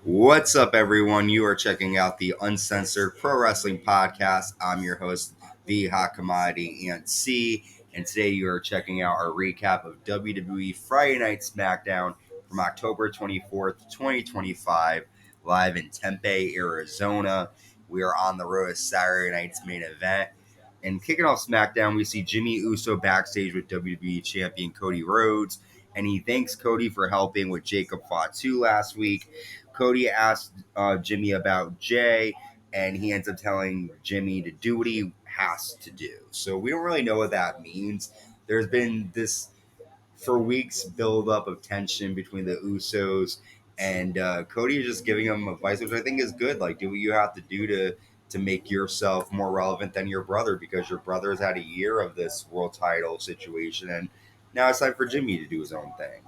What's up, everyone? You are checking out the Uncensored Pro Wrestling Podcast. I'm your host, the Hot Commodity and C, and today you are checking out our recap of WWE Friday Night SmackDown from October 24th, 2025, live in Tempe, Arizona. We are on the road to Saturday night's main event. And kicking off SmackDown, we see Jimmy Uso backstage with WWE Champion Cody Rhodes, and he thanks Cody for helping with Jacob Fatu last week. Cody asked Jimmy about Jay, and he ends up telling Jimmy to do what he has to do. So we don't really know what that means. There's been this for weeks build up of tension between the Usos, and Cody is just giving him advice, which I think is good. Like, do what you have to do to make yourself more relevant than your brother, because your brother's had a year of this world title situation, and now it's time for Jimmy to do his own thing.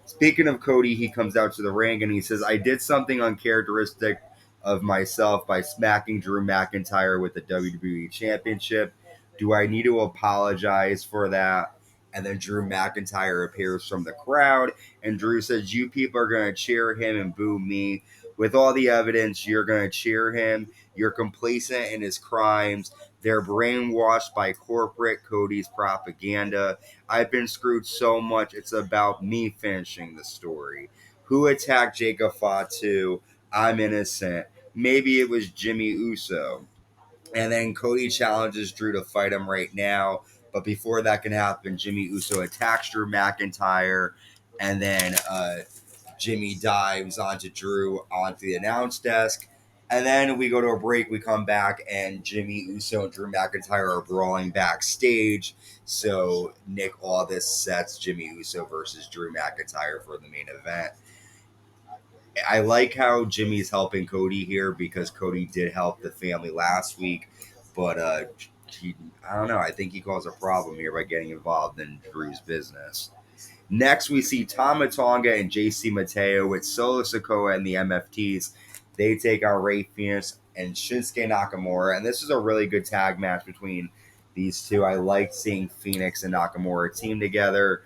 Speaking of Cody, he comes out to the ring and he says, I did something uncharacteristic of myself by smacking Drew McIntyre with the WWE Championship. Do I need to apologize for that? And then Drew McIntyre appears from the crowd, and Drew says, you people are going to cheer him and boo me. With all the evidence, you're going to cheer him. You're complacent in his crimes. They're brainwashed by corporate Cody's propaganda. I've been screwed so much, it's about me finishing the story. Who attacked Jacob Fatu? I'm innocent. Maybe it was Jimmy Uso. And then Cody challenges Drew to fight him right now. But before that can happen, Jimmy Uso attacks Drew McIntyre. And then Jimmy dives onto Drew onto the announce desk. And then we go to a break. We come back, and Jimmy Uso and Drew McIntyre are brawling backstage. So Nick Aldis sets Jimmy Uso versus Drew McIntyre for the main event. I like how Jimmy's helping Cody here because Cody did help the family last week, but I don't know. I think he caused a problem here by getting involved in Drew's business. Next, we see Tama Tonga and JC Mateo with Solo Sikoa and the MFTs. They take out Ray Phoenix and Shinsuke Nakamura, and this is a really good tag match between these two. I like seeing Phoenix and Nakamura team together.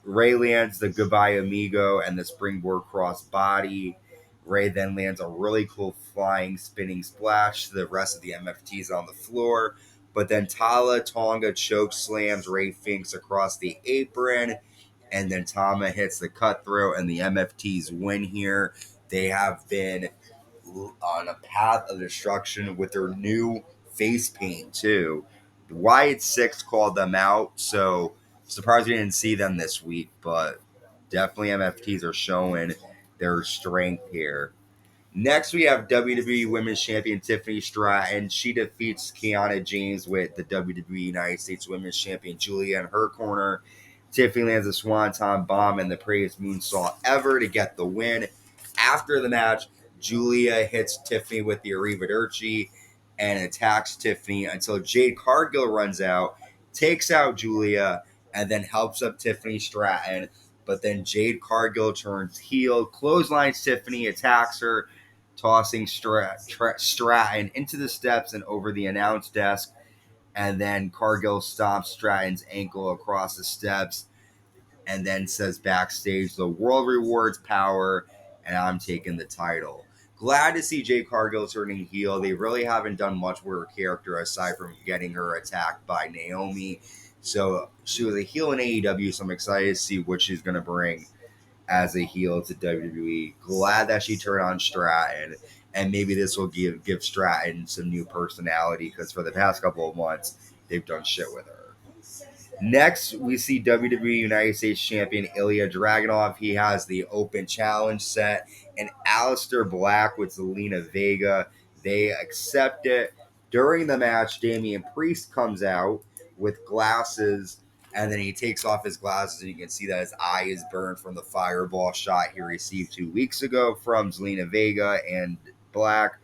Ray lands the Goodbye Amigo and the springboard cross body. Ray then lands a really cool flying spinning splash to the rest of the MFTs on the floor. But then Tala Tonga choke slams Ray Finks across the apron. And then Tama hits the cutthroat, and the MFTs win here. They have been on a path of destruction with their new face paint, too. Wyatt Six called them out, so surprised we didn't see them this week, but definitely MFTs are showing their strength here. Next, we have WWE Women's Champion Tiffany Stratton. She defeats Kiana James with the WWE United States Women's Champion Giulia in her corner. Tiffany lands a Swanton Bomb and the Praise Moonsault ever to get the win. After the match, Giulia hits Tiffany with the Arrivederci and attacks Tiffany until Jade Cargill runs out, takes out Giulia, and then helps up Tiffany Stratton. But then Jade Cargill turns heel, clotheslines Tiffany, attacks her, tossing Stratton into the steps and over the announce desk. And then Cargill stomps Stratton's ankle across the steps and then says backstage, the world rewards power, and I'm taking the title. Glad to see Jade Cargill turning heel. They really haven't done much with her character aside from getting her attacked by Naomi. So she was a heel in AEW, so I'm excited to see what she's going to bring as a heel to WWE. Glad that she turned on Stratton, and maybe this will give Stratton some new personality because for the past couple of months they've done shit with her. Next, we see WWE United States Champion Ilija Dragunov. He has the open challenge set, and Aleister Black with Zelina Vega. They accept it. During the match, Damian Priest comes out with glasses, and then he takes off his glasses, and you can see that his eye is burned from the fireball shot he received 2 weeks ago from Zelina Vega and Black.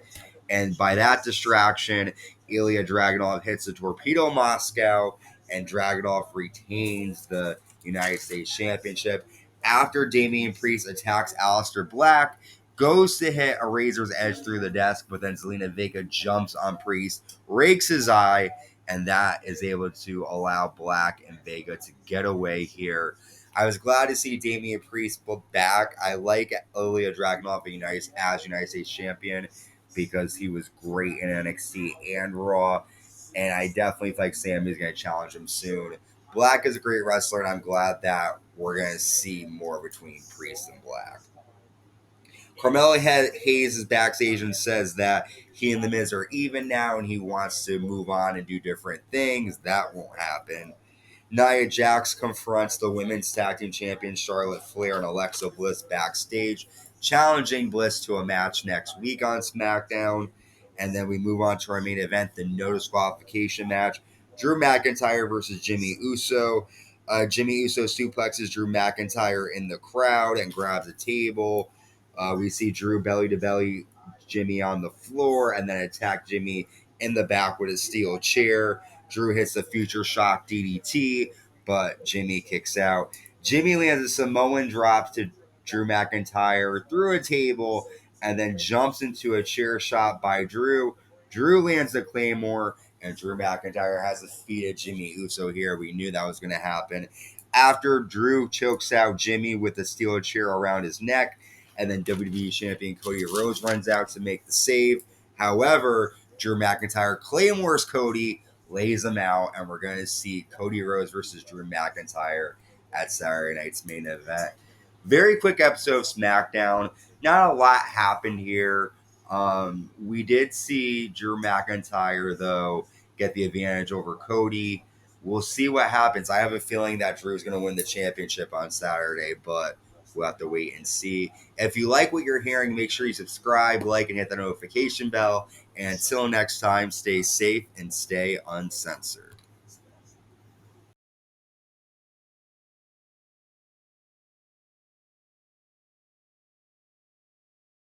And by that distraction, Ilija Dragunov hits the Torpedo Moscow, and Dragunov retains the United States Championship. After Damian Priest attacks Aleister Black, goes to hit a razor's edge through the desk, but then Zelina Vega jumps on Priest, rakes his eye, and that is able to allow Black and Vega to get away here. I was glad to see Damian Priest back. I like Ilija Draganuv as United States champion because he was great in NXT and Raw, and I definitely feel like Sammy's going to challenge him soon. Black is a great wrestler, and I'm glad that we're going to see more between Priest and Black. Carmelo Hayes is backstage and says that he and The Miz are even now and he wants to move on and do different things. That won't happen. Nia Jax confronts the women's tag team champions Charlotte Flair and Alexa Bliss backstage, challenging Bliss to a match next week on SmackDown. And then we move on to our main event, the no disqualification match. Drew McIntyre versus Jimmy Uso. Jimmy Uso suplexes Drew McIntyre in the crowd and grabs a table. We see Drew belly to belly Jimmy on the floor and then attack Jimmy in the back with a steel chair. Drew hits the future shock DDT, but Jimmy kicks out. Jimmy lands a Samoan drop to Drew McIntyre through a table and then jumps into a chair shot by Drew. Drew lands the Claymore, and Drew McIntyre has defeated Jimmy Uso here. We knew that was going to happen. After Drew chokes out Jimmy with a steel chair around his neck, and then WWE Champion Cody Rhodes runs out to make the save. However, Drew McIntyre Claymores Cody, lays him out, and we're going to see Cody Rhodes versus Drew McIntyre at Saturday night's main event. Very quick episode of SmackDown. Not a lot happened here. We did see Drew McIntyre, though, get the advantage over Cody. We'll see what happens. I have a feeling that Drew's going to win the championship on Saturday, but we'll have to wait and see. If you like what you're hearing, make sure you subscribe, like, and hit the notification bell. And until next time, stay safe and stay uncensored.